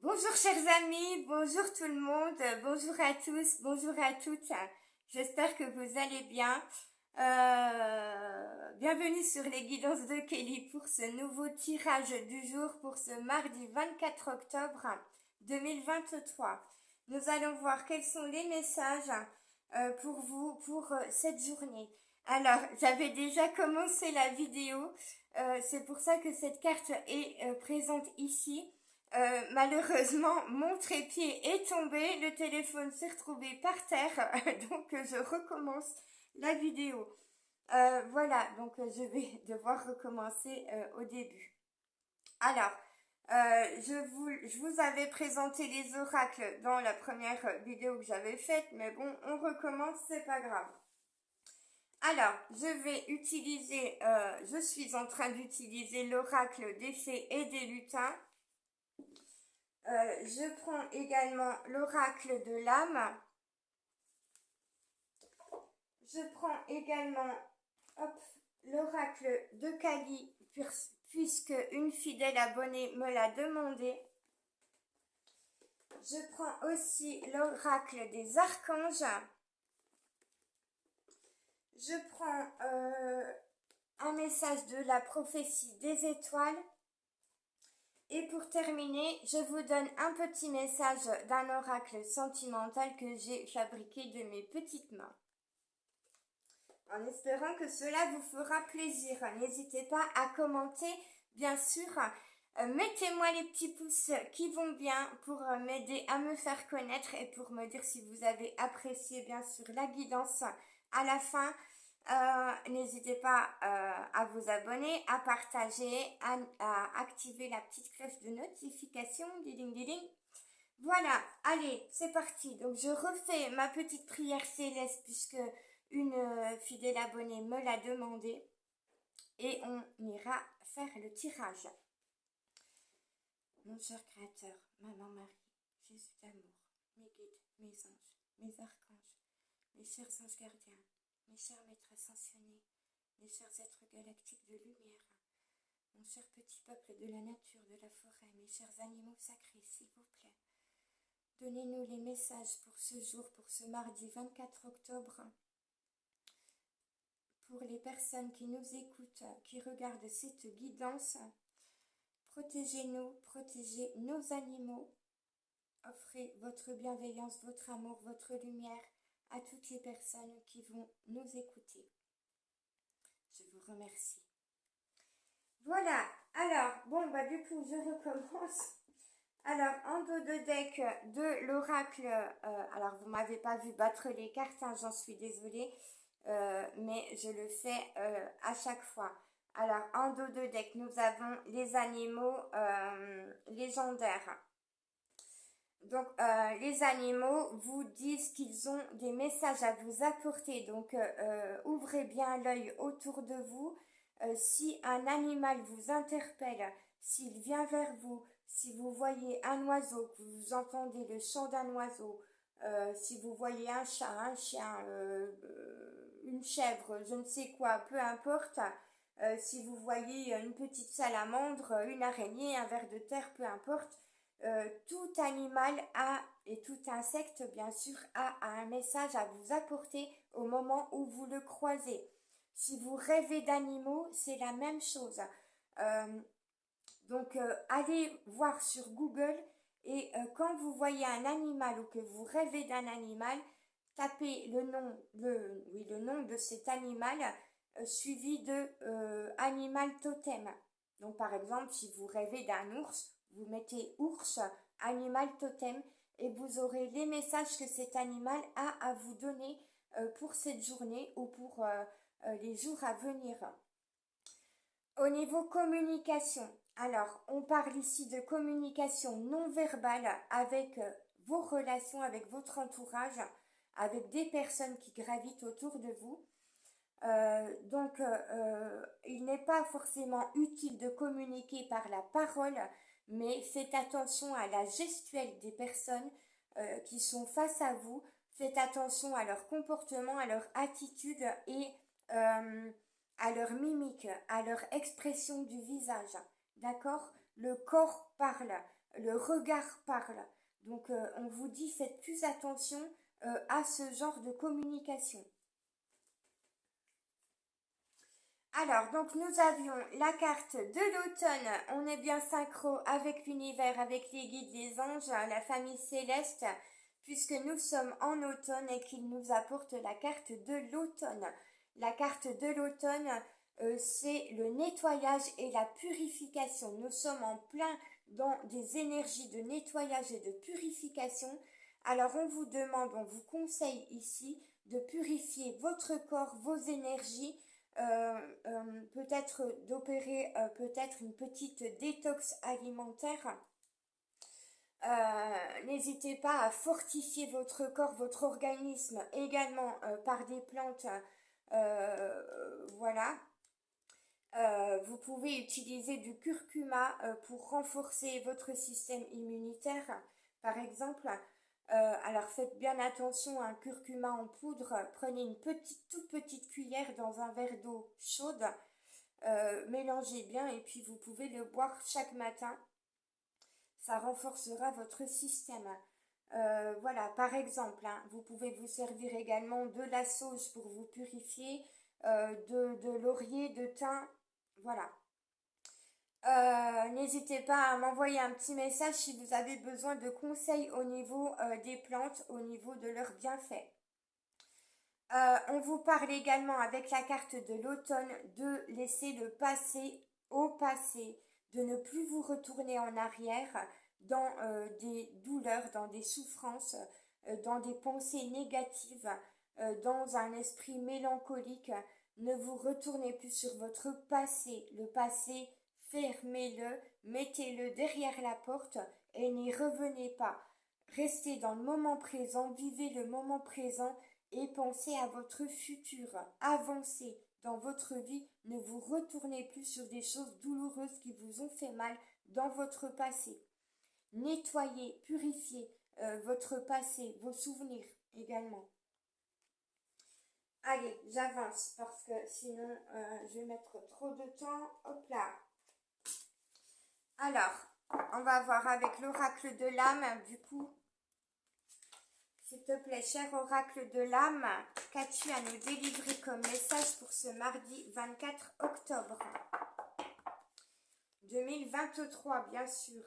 Bonjour chers amis, bonjour tout le monde, bonjour à tous, bonjour à toutes. J'espère que vous allez bien. Bienvenue sur les guidances de Kelly pour ce nouveau tirage du jour pour ce mardi 24 octobre 2023. Nous allons voir quels sont les messages pour vous pour cette journée. Alors, j'avais déjà commencé la vidéo, c'est pour ça que cette carte est présente ici. Malheureusement, mon trépied est tombé, le téléphone s'est retrouvé par terre, donc je recommence la vidéo. Voilà, donc je vais devoir recommencer au début. Alors, je vous avais présenté les oracles dans la première vidéo que j'avais faite, mais bon, on recommence, c'est pas grave. Alors, je suis en train d'utiliser l'oracle des fées et des lutins. Je prends également l'oracle de l'âme. Je prends également l'oracle de Kali, puisque une fidèle abonnée me l'a demandé. Je prends aussi l'oracle des archanges. Je prends un message de la prophétie des étoiles. Et pour terminer, je vous donne un petit message d'un oracle sentimental que j'ai fabriqué de mes petites mains. En espérant que cela vous fera plaisir. N'hésitez pas à commenter, bien sûr. Mettez-moi les petits pouces qui vont bien pour m'aider à me faire connaître et pour me dire si vous avez apprécié, bien sûr, la guidance à la fin. N'hésitez pas à vous abonner, à partager, à activer la petite cloche de notification. Ding, ding, ding. Voilà, allez, c'est parti. Donc je refais ma petite prière céleste puisque une fidèle abonnée me l'a demandé. Et on ira faire le tirage. Mon cher Créateur, Maman Marie, Jésus d'amour, mes guides, mes anges, mes archanges, mes chers anges gardiens, mes chers maîtres ascensionnés, mes chers êtres galactiques de lumière, mon cher petit peuple de la nature, de la forêt, mes chers animaux sacrés, s'il vous plaît, donnez-nous les messages pour ce jour, pour ce mardi 24 octobre, pour les personnes qui nous écoutent, qui regardent cette guidance. Protégez-nous, protégez nos animaux. Offrez votre bienveillance, votre amour, votre lumière à toutes les personnes qui vont nous écouter. Je vous remercie. Voilà, alors, bon, du coup, je recommence. Alors, en dos de deck de l'oracle, alors vous m'avez pas vu battre les cartes, hein, j'en suis désolée, mais je le fais à chaque fois. Alors, en dos de deck, nous avons les animaux légendaires. Donc, les animaux vous disent qu'ils ont des messages à vous apporter. Donc, ouvrez bien l'œil autour de vous. Si un animal vous interpelle, s'il vient vers vous, si vous voyez un oiseau, que vous entendez le chant d'un oiseau, si vous voyez un chat, un chien, une chèvre, je ne sais quoi, peu importe. Si vous voyez une petite salamandre, une araignée, un ver de terre, peu importe. Tout animal et tout insecte, bien sûr, a un message à vous apporter au moment où vous le croisez. Si vous rêvez d'animaux, c'est la même chose. Donc, allez voir sur Google et quand vous voyez un animal ou que vous rêvez d'un animal, tapez le nom de cet animal suivi de animal totem. Donc, par exemple, si vous rêvez d'un ours, vous mettez ours, animal totem, et vous aurez les messages que cet animal a à vous donner pour cette journée ou pour les jours à venir. Au niveau communication, alors on parle ici de communication non verbale avec vos relations, avec votre entourage, avec des personnes qui gravitent autour de vous. Il n'est pas forcément utile de communiquer par la parole, mais faites attention à la gestuelle des personnes qui sont face à vous. Faites attention à leur comportement, à leur attitude et à leur mimique, à leur expression du visage. D'accord? le corps parle, le regard parle. Donc on vous dit faites plus attention à ce genre de communication. Alors, donc nous avions la carte de l'automne, on est bien synchro avec l'univers, avec les guides, les anges, la famille céleste, puisque nous sommes en automne et qu'ils nous apportent la carte de l'automne. La carte de l'automne, c'est le nettoyage et la purification. Nous sommes en plein dans des énergies de nettoyage et de purification. Alors on vous demande, on vous conseille ici de purifier votre corps, vos énergies, peut-être d'opérer peut-être une petite détox alimentaire. N'hésitez pas à fortifier votre corps, votre organisme également par des plantes. Voilà. Vous pouvez utiliser du curcuma pour renforcer votre système immunitaire, par exemple. Alors faites bien attention, un curcuma en poudre, prenez une toute petite cuillère dans un verre d'eau chaude, mélangez bien et puis vous pouvez le boire chaque matin. Ça renforcera votre système. Voilà, par exemple, hein, vous pouvez vous servir également de la sauge pour vous purifier, de laurier, de thym, voilà. N'hésitez pas à m'envoyer un petit message si vous avez besoin de conseils au niveau des plantes, au niveau de leurs bienfaits. On vous parle également avec la carte de l'automne de laisser le passé au passé, de ne plus vous retourner en arrière dans des douleurs, dans des souffrances, dans des pensées négatives, dans un esprit mélancolique. Ne vous retournez plus sur votre passé. Le passé, fermez-le, mettez-le derrière la porte et n'y revenez pas. Restez dans le moment présent, vivez le moment présent et pensez à votre futur. Avancez dans votre vie, ne vous retournez plus sur des choses douloureuses qui vous ont fait mal dans votre passé. Nettoyez, purifiez votre passé, vos souvenirs également. Allez, j'avance parce que sinon je vais mettre trop de temps. Hop là. Alors, on va voir avec l'oracle de l'âme, du coup. S'il te plaît, cher oracle de l'âme, qu'as-tu à nous délivrer comme message pour ce mardi 24 octobre 2023, bien sûr.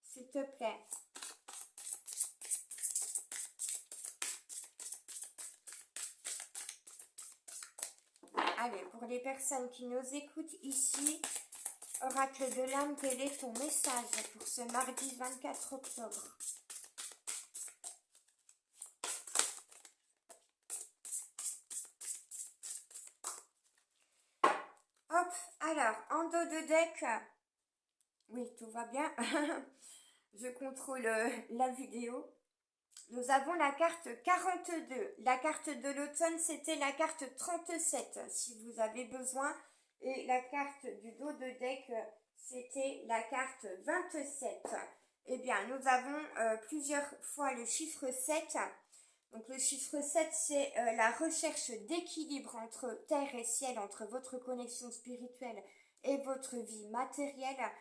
S'il te plaît. Allez, pour les personnes qui nous écoutent ici, oracle de l'âme, quel est ton message pour ce mardi 24 octobre? Hop, alors, en dos de deck, oui, tout va bien, je contrôle la vidéo. Nous avons la carte 42, la carte de l'automne, c'était la carte 37, si vous avez besoin, et la carte du dos de deck, c'était la carte 27. Eh bien, nous avons plusieurs fois le chiffre 7. Donc le chiffre 7, c'est la recherche d'équilibre entre terre et ciel, entre votre connexion spirituelle et votre vie matérielle.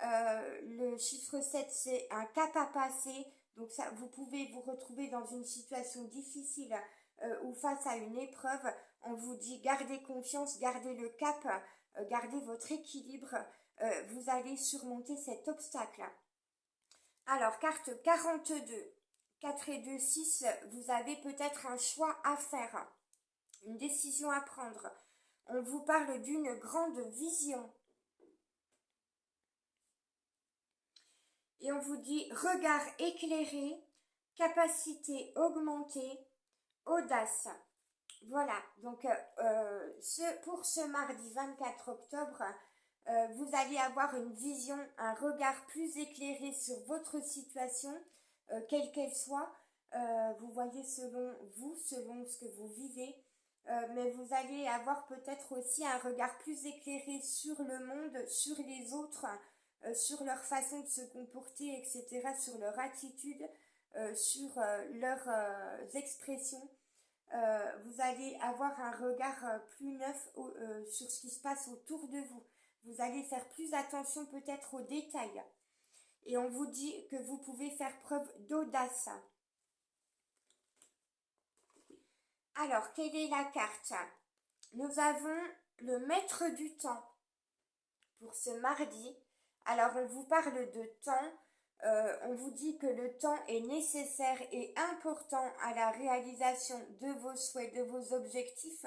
Le chiffre 7, c'est un cap à passer. Donc ça, vous pouvez vous retrouver dans une situation difficile ou face à une épreuve. On vous dit gardez confiance, gardez le cap, gardez votre équilibre. Vous allez surmonter cet obstacle. Alors, carte 42. 4 et 2, 6, vous avez peut-être un choix à faire, une décision à prendre. On vous parle d'une grande vision. Et on vous dit regard éclairé, capacité augmentée, audace. Voilà, donc pour ce mardi 24 octobre, vous allez avoir une vision, un regard plus éclairé sur votre situation, quelle qu'elle soit. Vous voyez selon vous, selon ce que vous vivez, mais vous allez avoir peut-être aussi un regard plus éclairé sur le monde, sur les autres, sur leur façon de se comporter, etc., sur leur attitude, sur leurs expressions. Vous allez avoir un regard plus neuf sur ce qui se passe autour de vous. Vous allez faire plus attention peut-être aux détails. Et on vous dit que vous pouvez faire preuve d'audace. Alors, quelle est la carte? Nous avons le maître du temps pour ce mardi. Alors, on vous parle de temps. On vous dit que le temps est nécessaire et important à la réalisation de vos souhaits, de vos objectifs.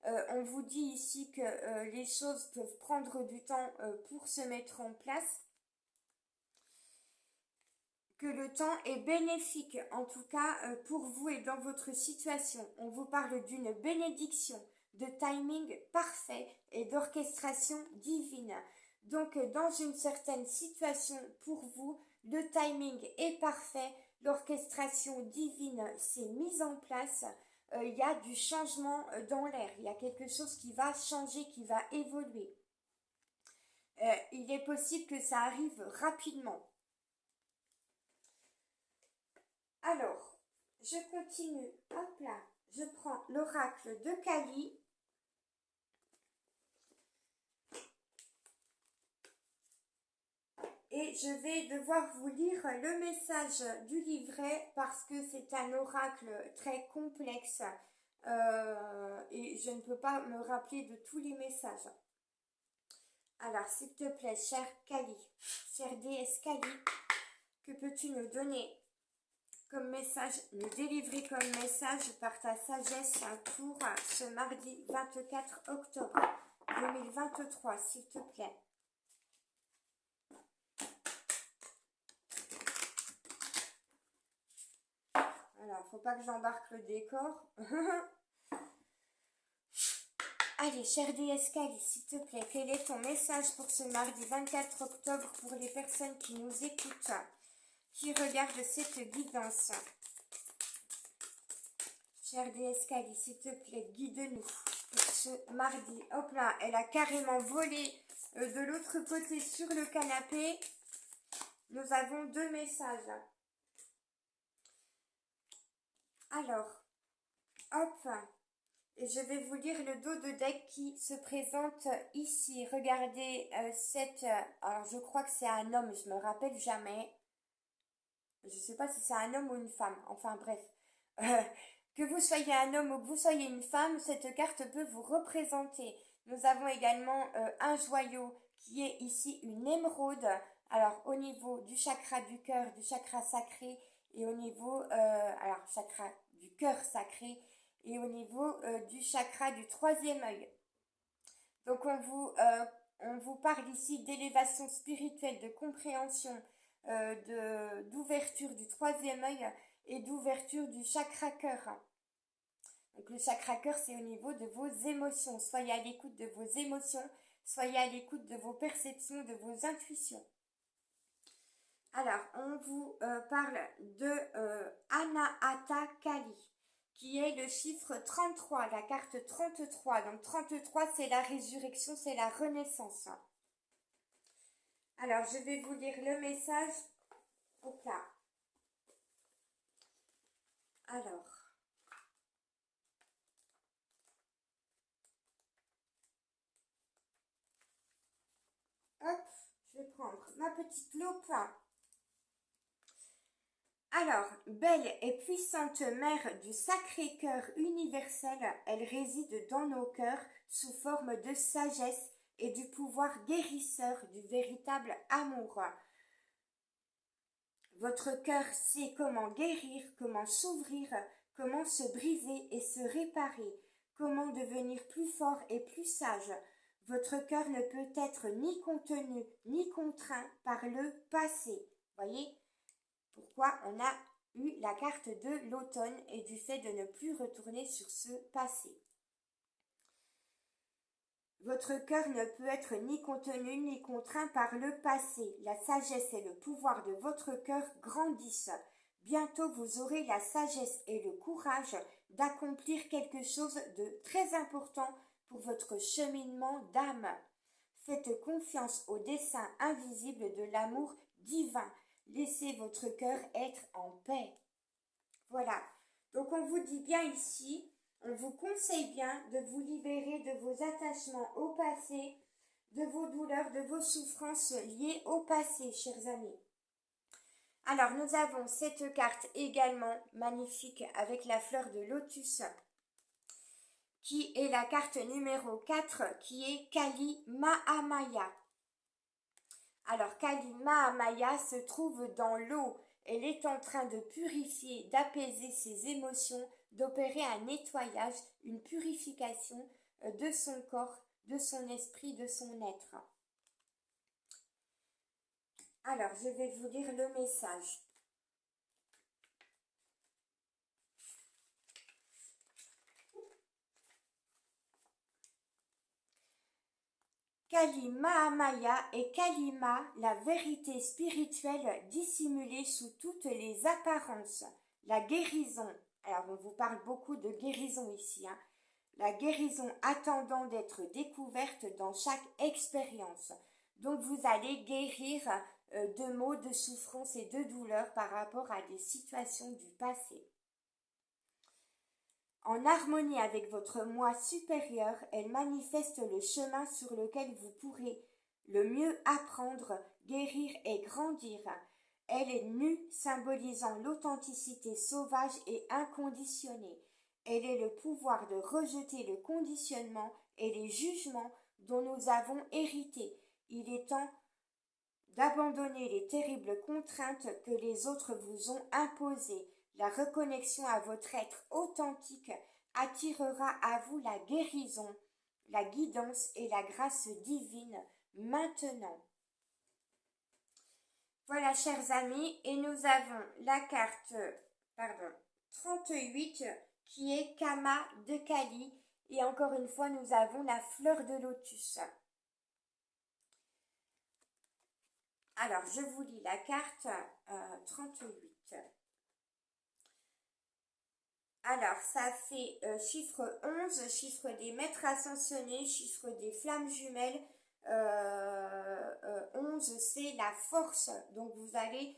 On vous dit ici que les choses peuvent prendre du temps pour se mettre en place, que le temps est bénéfique, en tout cas pour vous et dans votre situation. On vous parle d'une bénédiction, de timing parfait et d'orchestration divine. Donc dans une certaine situation pour vous, le timing est parfait, l'orchestration divine s'est mise en place. Il y a du changement dans l'air, il y a quelque chose qui va changer, qui va évoluer. Il est possible que ça arrive rapidement. Alors, je continue, hop là, je prends l'oracle de Kali. Et je vais devoir vous lire le message du livret parce que c'est un oracle très complexe et je ne peux pas me rappeler de tous les messages. Alors, s'il te plaît, chère Kali, chère déesse Kali, que peux-tu nous donner comme message, nous délivrer comme message par ta sagesse pour ce mardi 24 octobre 2023, s'il te plaît. Alors, faut pas que j'embarque le décor. Allez, chère déesse Kali, s'il te plaît, quel est ton message pour ce mardi 24 octobre pour les personnes qui nous écoutent, qui regardent cette guidance? Chère déesse Kali, s'il te plaît, guide-nous pour ce mardi. Hop là, elle a carrément volé de l'autre côté sur le canapé. Nous avons deux messages. Alors, hop, et je vais vous lire le dos de deck qui se présente ici. Regardez cette... alors, je crois que c'est un homme, je me rappelle jamais. Je ne sais pas si c'est un homme ou une femme. Enfin, bref. Que vous soyez un homme ou que vous soyez une femme, cette carte peut vous représenter. Nous avons également un joyau qui est ici une émeraude. Alors, au niveau du chakra du cœur, du chakra sacré, et au niveau, alors, chakra du cœur sacré, et au niveau du chakra du troisième œil. Donc, on vous parle ici d'élévation spirituelle, de compréhension, d'ouverture du troisième œil et d'ouverture du chakra cœur. Donc le chakra cœur, c'est au niveau de vos émotions. Soyez à l'écoute de vos émotions, soyez à l'écoute de vos perceptions, de vos intuitions. Alors, on vous parle de Anahata Kali, qui est le chiffre 33, la carte 33. Donc 33, c'est la résurrection, c'est la renaissance. Alors, je vais vous lire le message. Hop là. Alors. Hop, je vais prendre ma petite loupe. Alors, belle et puissante mère du Sacré-Cœur universel, elle réside dans nos cœurs sous forme de sagesse et du pouvoir guérisseur du véritable amour. Votre cœur sait comment guérir, comment s'ouvrir, comment se briser et se réparer, comment devenir plus fort et plus sage. Votre cœur ne peut être ni contenu ni contraint par le passé. Voyez pourquoi on a eu la carte de l'automne et du fait de ne plus retourner sur ce passé. Votre cœur ne peut être ni contenu ni contraint par le passé. La sagesse et le pouvoir de votre cœur grandissent. Bientôt vous aurez la sagesse et le courage d'accomplir quelque chose de très important pour votre cheminement d'âme. Faites confiance au dessein invisible de l'amour divin. Laissez votre cœur être en paix. Voilà. Donc on vous dit bien ici, on vous conseille bien de vous libérer de vos attachements au passé, de vos douleurs, de vos souffrances liées au passé, chers amis. Alors, nous avons cette carte également magnifique avec la fleur de lotus, qui est la carte numéro 4, qui est Kali Mahamaya. Alors, Kali Mahamaya se trouve dans l'eau. Elle est en train de purifier, d'apaiser ses émotions, d'opérer un nettoyage, une purification de son corps, de son esprit, de son être. Alors, je vais vous lire le message. Kali Mahamaya est Kalima, la vérité spirituelle dissimulée sous toutes les apparences. La guérison, alors on vous parle beaucoup de guérison ici, hein. La guérison attendant d'être découverte dans chaque expérience. Donc vous allez guérir de maux, de souffrances et de douleurs par rapport à des situations du passé. En harmonie avec votre moi supérieur, elle manifeste le chemin sur lequel vous pourrez le mieux apprendre, guérir et grandir. Elle est nue, symbolisant l'authenticité sauvage et inconditionnée. Elle est le pouvoir de rejeter le conditionnement et les jugements dont nous avons hérité. Il est temps d'abandonner les terribles contraintes que les autres vous ont imposées. La reconnexion à votre être authentique attirera à vous la guérison, la guidance et la grâce divine maintenant. Voilà, chers amis, et nous avons la carte 38 qui est Kama de Kali, et encore une fois nous avons la fleur de lotus. Alors, je vous lis la carte 38. Alors, ça fait chiffre 11, chiffre des maîtres ascensionnés, chiffre des flammes jumelles. 11, c'est la force. Donc, vous allez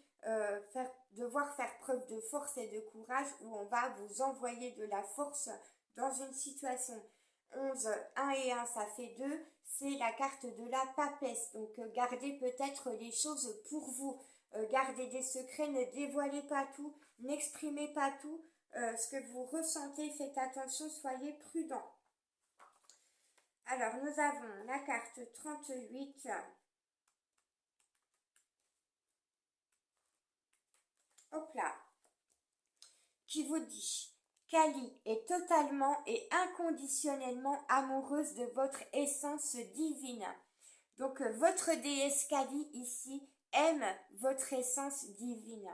devoir faire preuve de force et de courage, où on va vous envoyer de la force dans une situation. 11, 1 et 1, ça fait 2. C'est la carte de la papesse. Donc, gardez peut-être les choses pour vous. Gardez des secrets, ne dévoilez pas tout, n'exprimez pas tout. Ce que vous ressentez, faites attention, soyez prudent. Alors, nous avons la carte 38. Hop là. Qui vous dit: Kali est totalement et inconditionnellement amoureuse de votre essence divine. Donc, votre déesse Kali ici aime votre essence divine.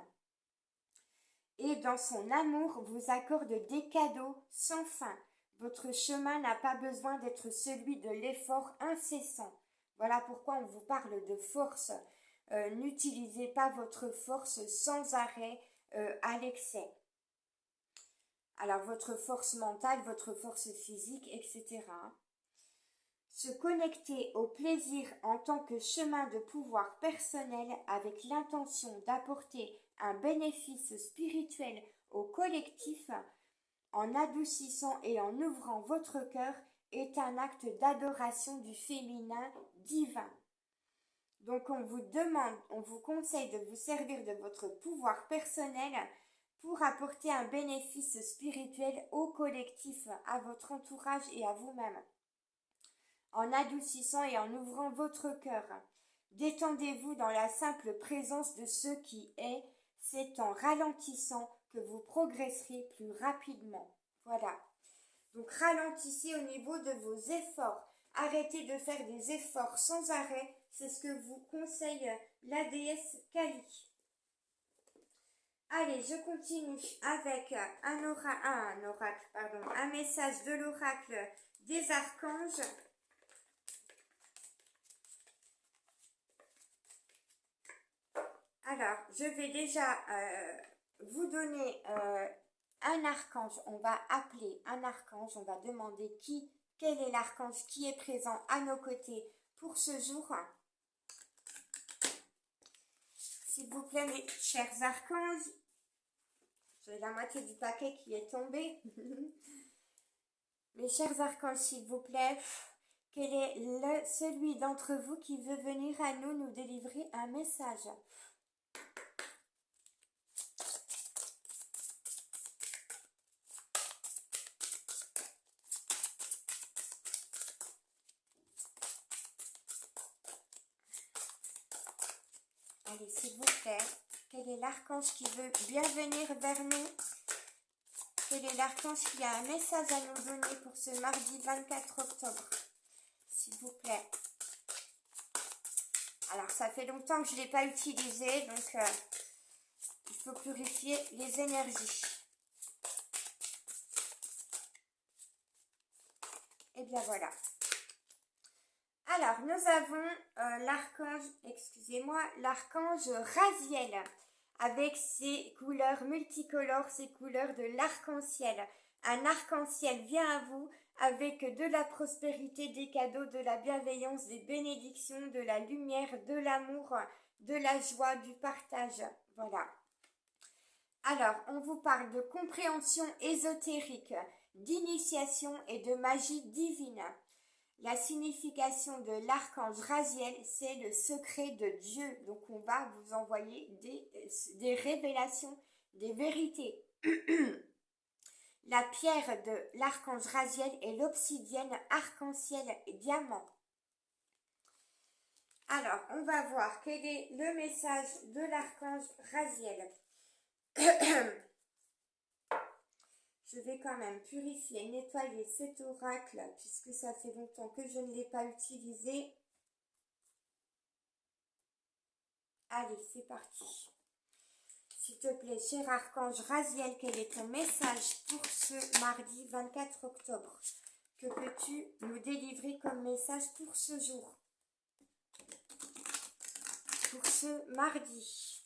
Et dans son amour vous accorde des cadeaux sans fin. Votre chemin n'a pas besoin d'être celui de l'effort incessant. Voilà pourquoi on vous parle de force. N'utilisez pas votre force sans arrêt à l'excès. Alors votre force mentale, votre force physique, etc. Se connecter au plaisir en tant que chemin de pouvoir personnel avec l'intention d'apporter un bénéfice spirituel au collectif en adoucissant et en ouvrant votre cœur est un acte d'adoration du féminin divin. Donc on vous demande, on vous conseille de vous servir de votre pouvoir personnel pour apporter un bénéfice spirituel au collectif, à votre entourage et à vous-même. En adoucissant et en ouvrant votre cœur. Détendez-vous dans la simple présence de ce qui est. C'est en ralentissant que vous progresserez plus rapidement. Voilà. Donc ralentissez au niveau de vos efforts. Arrêtez de faire des efforts sans arrêt. C'est ce que vous conseille la déesse Kali. Allez, je continue avec un message de l'oracle des archanges. Alors, je vais déjà vous donner un archange. On va appeler un archange. On va demander quel est l'archange qui est présent à nos côtés pour ce jour. S'il vous plaît, mes chers archanges. J'ai la moitié du paquet qui est tombé. Mes chers archanges, s'il vous plaît, Quel est celui d'entre vous qui veut venir à nous délivrer un message? Allez, s'il vous plaît, quel est l'archange qui veut bien venir vers nous? Quel est l'archange qui a un message à nous donner pour ce mardi 24 octobre? S'il vous plaît. Alors, ça fait longtemps que je ne l'ai pas utilisé, donc il faut purifier les énergies. Et bien voilà. Alors, nous avons l'archange, excusez-moi, l'archange Raziel, avec ses couleurs multicolores, ses couleurs de l'arc-en-ciel. Un arc-en-ciel vient à vous avec de la prospérité, des cadeaux, de la bienveillance, des bénédictions, de la lumière, de l'amour, de la joie, du partage. Voilà. Alors, on vous parle de compréhension ésotérique, d'initiation et de magie divine. La signification de l'archange Raziel, c'est le secret de Dieu. Donc, on va vous envoyer des révélations, des vérités. La pierre de l'archange Raziel est l'obsidienne arc-en-ciel et diamant. Alors, on va voir quel est le message de l'archange Raziel. Je vais quand même purifier, nettoyer cet oracle puisque ça fait longtemps que je ne l'ai pas utilisé. Allez, c'est parti. S'il te plaît, cher archange Raziel, quel est ton message pour ce mardi 24 octobre? Que peux-tu nous délivrer comme message pour ce jour? Pour ce mardi.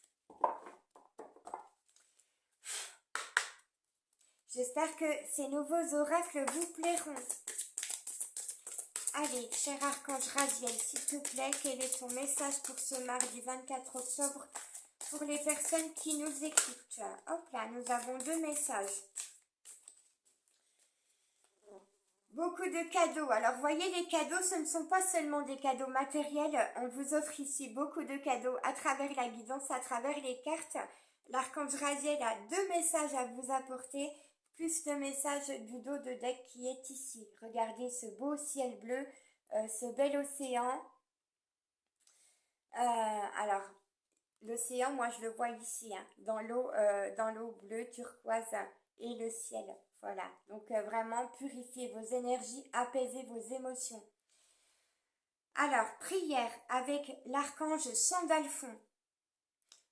J'espère que ces nouveaux oracles vous plairont. Allez, cher archange Raziel, s'il te plaît, quel est ton message pour ce mardi 24 octobre pour les personnes qui nous écoutent? Hop là, nous avons 2 messages. Beaucoup de cadeaux. Alors, voyez, les cadeaux, ce ne sont pas seulement des cadeaux matériels. On vous offre ici beaucoup de cadeaux à travers la guidance, à travers les cartes. L'archange Raziel a 2 messages à vous apporter, plus le message du dos de deck qui est ici. Regardez ce beau ciel bleu, ce bel océan. Alors, l'océan, moi je le vois ici, hein, dans l'eau bleue, turquoise et le ciel. Voilà, donc vraiment purifiez vos énergies, apaisez vos émotions. Alors, prière avec l'archange Sandalphon.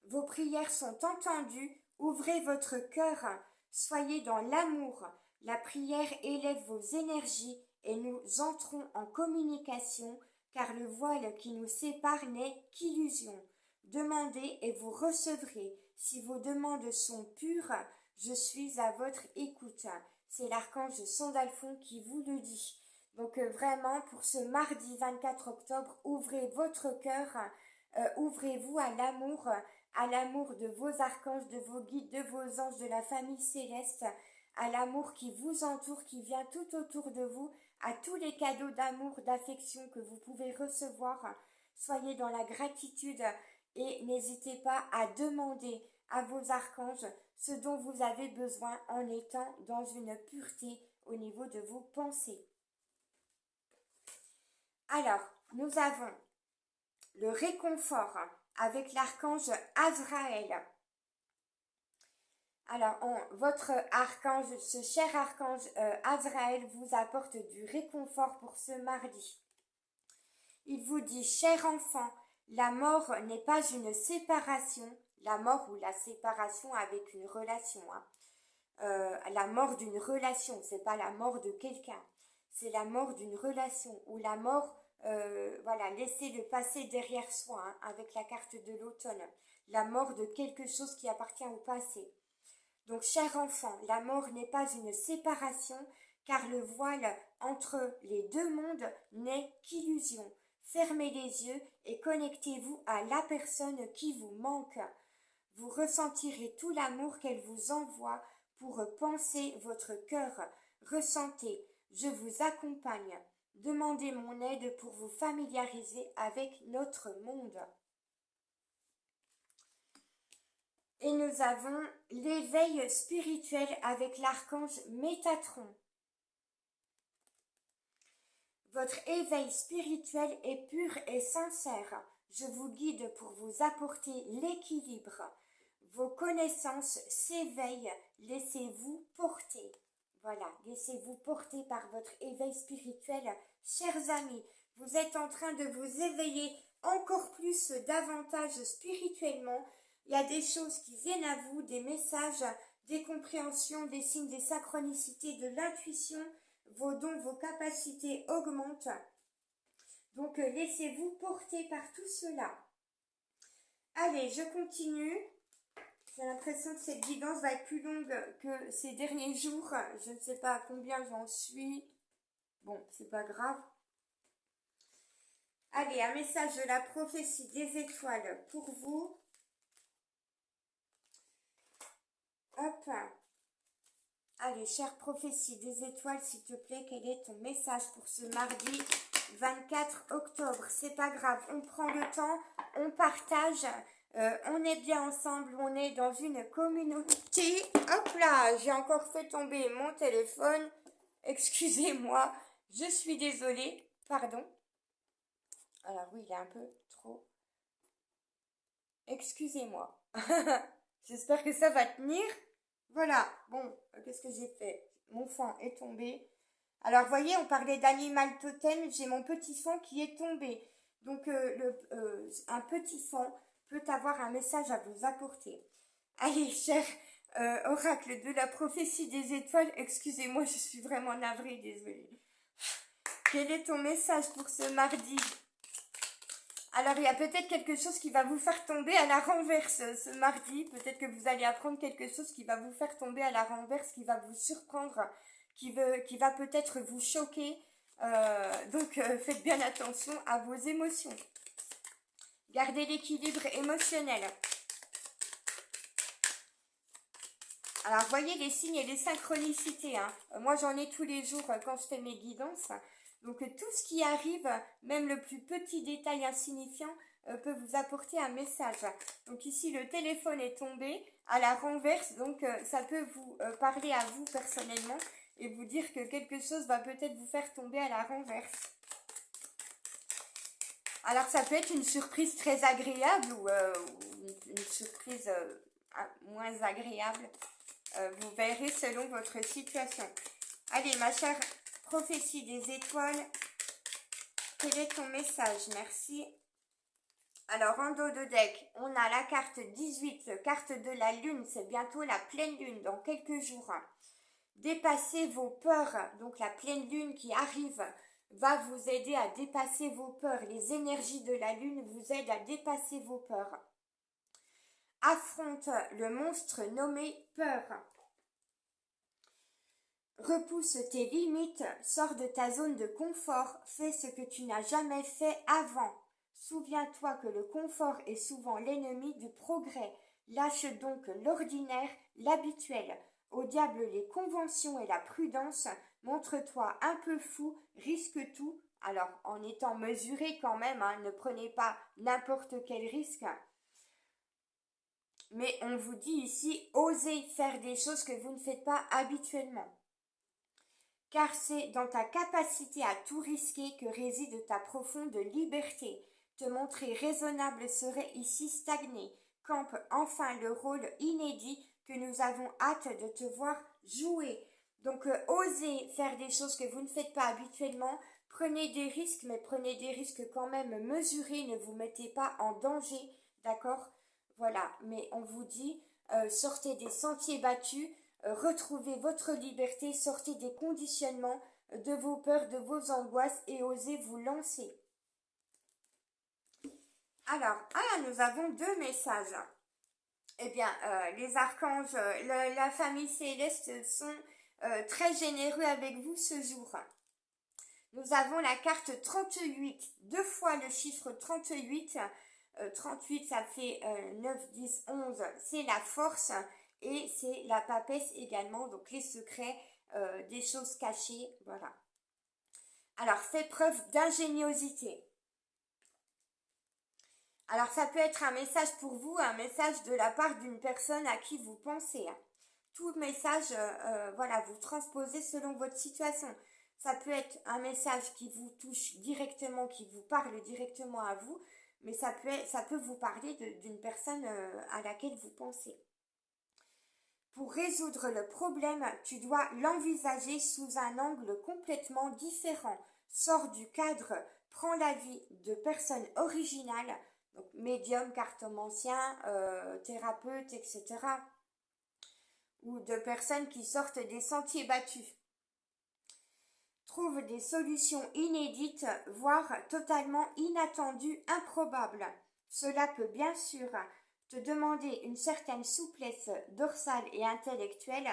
Vos prières sont entendues, ouvrez votre cœur, soyez dans l'amour. La prière élève vos énergies et nous entrons en communication, car le voile qui nous sépare n'est qu'illusion. Demandez et vous recevrez. Si vos demandes sont pures, je suis à votre écoute. C'est l'archange Sandalphon qui vous le dit. Donc vraiment, pour ce mardi 24 octobre, ouvrez votre cœur, ouvrez-vous à l'amour de vos archanges, de vos guides, de vos anges, de la famille céleste, à l'amour qui vous entoure, qui vient tout autour de vous, à tous les cadeaux d'amour, d'affection que vous pouvez recevoir. Soyez dans la gratitude et n'hésitez pas à demander à vos archanges ce dont vous avez besoin en étant dans une pureté au niveau de vos pensées. Alors, nous avons le réconfort avec l'archange Azraël. Alors, votre archange, ce cher archange Azraël vous apporte du réconfort pour ce mardi. Il vous dit, cher enfant, la mort n'est pas une séparation, la mort ou la séparation avec une relation, hein. La mort d'une relation, c'est pas la mort de quelqu'un, c'est la mort d'une relation ou la mort, voilà, laisser le passé derrière soi, hein, avec la carte de l'automne, la mort de quelque chose qui appartient au passé. Donc, cher enfant, la mort n'est pas une séparation, car le voile entre les deux mondes n'est qu'illusion. Fermez les yeux et connectez-vous à la personne qui vous manque. Vous ressentirez tout l'amour qu'elle vous envoie pour penser votre cœur. Ressentez, je vous accompagne. Demandez mon aide pour vous familiariser avec notre monde. Et nous avons l'éveil spirituel avec l'archange Métatron. Votre éveil spirituel est pur et sincère. Je vous guide pour vous apporter l'équilibre. Vos connaissances s'éveillent. Laissez-vous porter. Voilà, laissez-vous porter par votre éveil spirituel. Chers amis, vous êtes en train de vous éveiller encore plus davantage spirituellement. Il y a des choses qui viennent à vous, des messages, des compréhensions, des signes, des synchronicités, de l'intuition. Vos dons, vos capacités augmentent. Donc, laissez-vous porter par tout cela. Allez, je continue. J'ai l'impression que cette guidance va être plus longue que ces derniers jours. Je ne sais pas à combien j'en suis. Bon, c'est pas grave. Allez, un message de la prophétie des étoiles pour vous. Hop. Allez, chère prophétie des étoiles, s'il te plaît, quel est ton message pour ce mardi 24 octobre? C'est pas grave, on prend le temps, on partage, on est bien ensemble, on est dans une communauté. Hop là, j'ai encore fait tomber mon téléphone. Excusez-moi, je suis désolée, pardon. Alors oui, il est un peu trop. Excusez-moi. J'espère que ça va tenir. Voilà, bon, qu'est-ce que j'ai fait? Mon fan est tombé. Alors, voyez, on parlait d'animal totem, j'ai mon petit fan qui est tombé. Donc, un petit fan peut avoir un message à vous apporter. Allez, cher oracle de la prophétie des étoiles, excusez-moi, je suis vraiment navrée, désolée. Quel est ton message pour ce mardi? Alors, il y a peut-être quelque chose qui va vous faire tomber à la renverse ce mardi. Peut-être que vous allez apprendre quelque chose qui va vous faire tomber à la renverse, qui va vous surprendre, qui va peut-être vous choquer. Donc, faites bien attention à vos émotions. Gardez l'équilibre émotionnel. Alors, voyez les signes et les synchronicités. Hein. Moi, j'en ai tous les jours quand je fais mes guidances. Donc tout ce qui arrive, même le plus petit détail insignifiant, peut vous apporter un message. Donc ici, le téléphone est tombé à la renverse, donc ça peut vous parler à vous personnellement et vous dire que quelque chose va peut-être vous faire tomber à la renverse. Alors ça peut être une surprise très agréable ou une surprise moins agréable. Vous verrez selon votre situation. Allez, ma chère prophétie des étoiles, quel est ton message? Merci. Alors, en dos de deck, on a la carte 18, carte de la lune, c'est bientôt la pleine lune, dans quelques jours. Dépassez vos peurs, donc la pleine lune qui arrive va vous aider à dépasser vos peurs. Les énergies de la lune vous aident à dépasser vos peurs. Affronte le monstre nommé peur. Repousse tes limites, sors de ta zone de confort, fais ce que tu n'as jamais fait avant. Souviens-toi que le confort est souvent l'ennemi du progrès. Lâche donc l'ordinaire, l'habituel. Au diable les conventions et la prudence. Montre-toi un peu fou, risque tout. Alors, en étant mesuré quand même, hein, ne prenez pas n'importe quel risque. Mais on vous dit ici, osez faire des choses que vous ne faites pas habituellement. Car c'est dans ta capacité à tout risquer que réside ta profonde liberté. Te montrer raisonnable serait ici stagner. Campe enfin le rôle inédit que nous avons hâte de te voir jouer. Donc, osez faire des choses que vous ne faites pas habituellement. Prenez des risques, mais prenez des risques quand même mesurés. Ne vous mettez pas en danger, d'accord? Voilà, mais on vous dit, sortez des sentiers battus. Retrouvez votre liberté, sortez des conditionnements, de vos peurs, de vos angoisses et osez vous lancer. Alors, nous avons deux messages. Eh bien, les archanges, la famille céleste sont très généreux avec vous ce jour. Nous avons la carte 38, deux fois le chiffre 38. 38, ça fait 9, 10, 11, c'est la force. Et c'est la papesse également, donc les secrets, des choses cachées, voilà. Alors, fais preuve d'ingéniosité. Alors, ça peut être un message pour vous, un message de la part d'une personne à qui vous pensez. Tout message, voilà, vous transposez selon votre situation. Ça peut être un message qui vous touche directement, qui vous parle directement à vous, mais ça peut vous parler d'une personne à laquelle vous pensez. Pour résoudre le problème, tu dois l'envisager sous un angle complètement différent. Sors du cadre, prends l'avis de personnes originales, donc médium, cartomancien, thérapeute, etc. Ou de personnes qui sortent des sentiers battus. Trouve des solutions inédites, voire totalement inattendues, improbables. Cela peut bien sûr te demander une certaine souplesse dorsale et intellectuelle,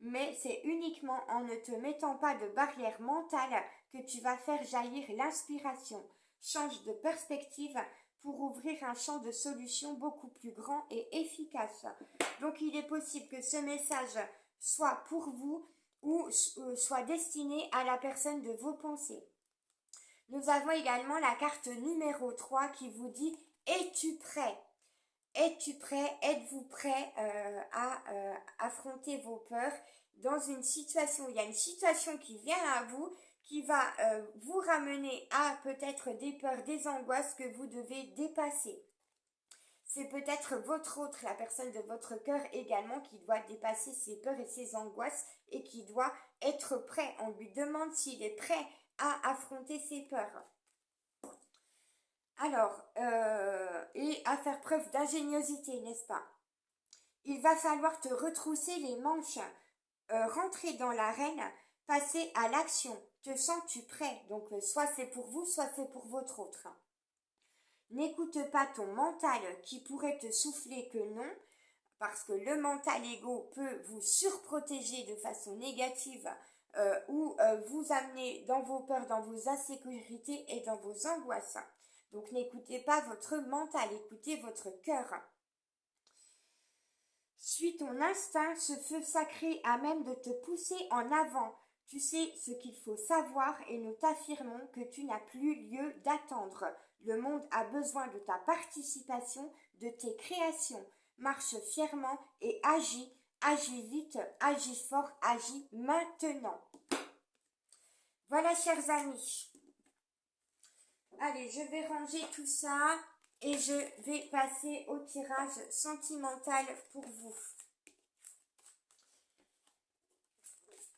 mais c'est uniquement en ne te mettant pas de barrière mentale que tu vas faire jaillir l'inspiration. Change de perspective pour ouvrir un champ de solutions beaucoup plus grand et efficace. Donc il est possible que ce message soit pour vous ou soit destiné à la personne de vos pensées. Nous avons également la carte numéro 3 qui vous dit « Es-tu prêt ?» Es-tu prêt? Êtes-vous prêt à affronter vos peurs dans une situation? Il y a une situation qui vient à vous, qui va vous ramener à peut-être des peurs, des angoisses que vous devez dépasser. C'est peut-être votre autre, la personne de votre cœur également, qui doit dépasser ses peurs et ses angoisses et qui doit être prêt. On lui demande s'il est prêt à affronter ses peurs. Alors, et à faire preuve d'ingéniosité, n'est-ce pas? Il va falloir te retrousser les manches, rentrer dans l'arène, passer à l'action. Te sens-tu prêt? Donc, soit c'est pour vous, soit c'est pour votre autre. N'écoute pas ton mental qui pourrait te souffler que non, parce que le mental égo peut vous surprotéger de façon négative ou vous amener dans vos peurs, dans vos insécurités et dans vos angoisses. Donc n'écoutez pas votre mental, écoutez votre cœur. Suis ton instinct, ce feu sacré à même de te pousser en avant. Tu sais ce qu'il faut savoir et nous t'affirmons que tu n'as plus lieu d'attendre. Le monde a besoin de ta participation, de tes créations. Marche fièrement et agis, agis vite, agis fort, agis maintenant. Voilà, chers amis. Allez, je vais ranger tout ça et je vais passer au tirage sentimental pour vous.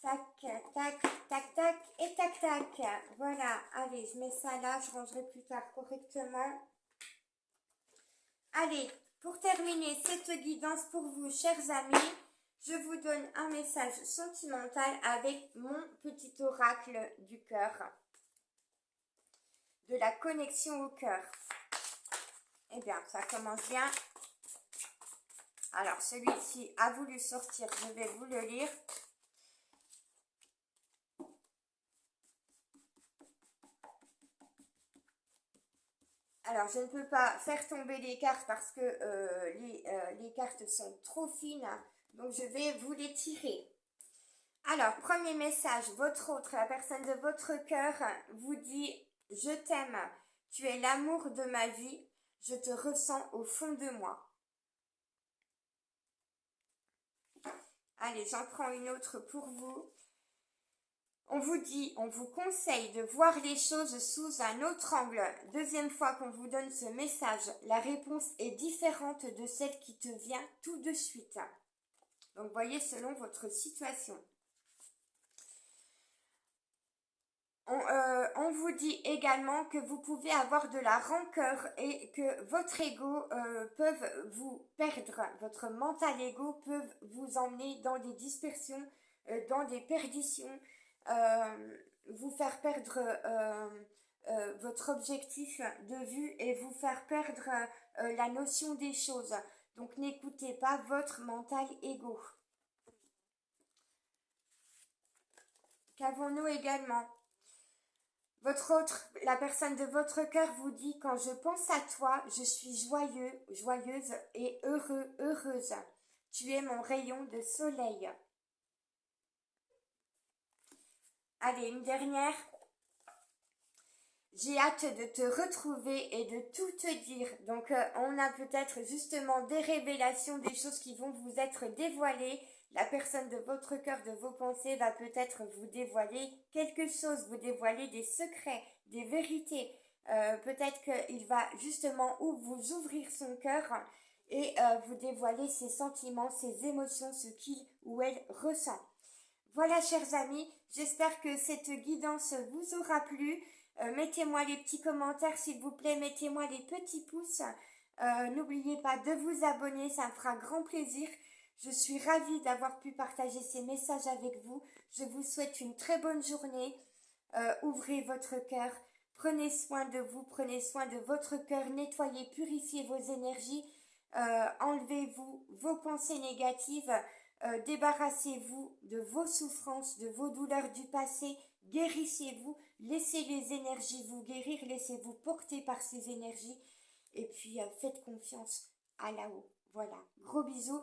Tac, tac, tac, tac et tac, tac. Voilà, allez, je mets ça là, je rangerai plus tard correctement. Allez, pour terminer cette guidance pour vous, chers amis, je vous donne un message sentimental avec mon petit oracle du cœur, de la connexion au cœur. Eh bien, ça commence bien. Alors, celui-ci a voulu sortir, je vais vous le lire. Alors, je ne peux pas faire tomber les cartes parce que les cartes sont trop fines, donc je vais vous les tirer. Alors, premier message, votre autre, la personne de votre cœur vous dit « Je t'aime, tu es l'amour de ma vie, je te ressens au fond de moi. » Allez, j'en prends une autre pour vous. On vous dit, on vous conseille de voir les choses sous un autre angle. Deuxième fois qu'on vous donne ce message, la réponse est différente de celle qui te vient tout de suite. Donc, voyez selon votre situation. On vous dit également que vous pouvez avoir de la rancœur et que votre ego peut vous perdre. Votre mental ego peut vous emmener dans des dispersions, dans des perditions. Vous faire perdre votre objectif de vue et vous faire perdre la notion des choses. Donc n'écoutez pas votre mental égo. Qu'avons-nous également? Votre autre, la personne de votre cœur vous dit « Quand je pense à toi, je suis joyeux, joyeuse et heureux, heureuse. Tu es mon rayon de soleil. » Allez, une dernière. J'ai hâte de te retrouver et de tout te dire. Donc on a peut-être justement des révélations, des choses qui vont vous être dévoilées. La personne de votre cœur, de vos pensées va peut-être vous dévoiler quelque chose, vous dévoiler des secrets, des vérités. Peut-être qu'il va justement vous ouvrir son cœur et vous dévoiler ses sentiments, ses émotions, ce qu'il ou elle ressent. Voilà, chers amis, j'espère que cette guidance vous aura plu. Mettez-moi les petits commentaires, s'il vous plaît, mettez-moi les petits pouces. N'oubliez pas de vous abonner, ça me fera grand plaisir. Je suis ravie d'avoir pu partager ces messages avec vous. Je vous souhaite une très bonne journée. Ouvrez votre cœur, prenez soin de vous, prenez soin de votre cœur, nettoyez, purifiez vos énergies, enlevez-vous vos pensées négatives, débarrassez-vous de vos souffrances, de vos douleurs du passé, guérissez-vous, laissez les énergies vous guérir, laissez-vous porter par ces énergies et puis faites confiance à là-haut. Voilà, gros bisous.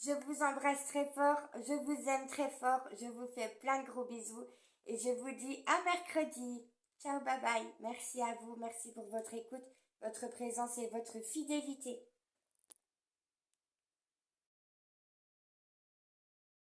Je vous embrasse très fort, je vous aime très fort, je vous fais plein de gros bisous et je vous dis à mercredi. Ciao, bye bye. Merci à vous, merci pour votre écoute, votre présence et votre fidélité.